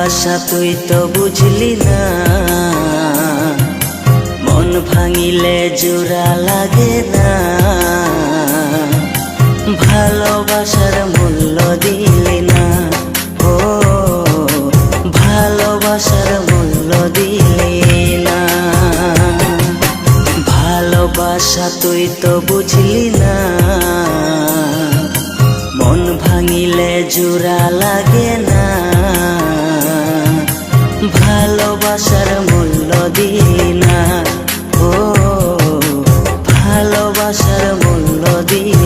ভালোবাসা তুই তো বুঝলি না, মন ভাঙিলে জোড়া লাগে না। ভালোবাসার মূল্য দিলি না, ও ভালোবাসার মূল্য দিলি না। ভালোবাসা তুই তো বুঝলি না, মন ভাঙিলে জোড়া লাগে না। ভালোবাসার মূল্য দিলি না, ও ভালোবাসার মূল্য দিলি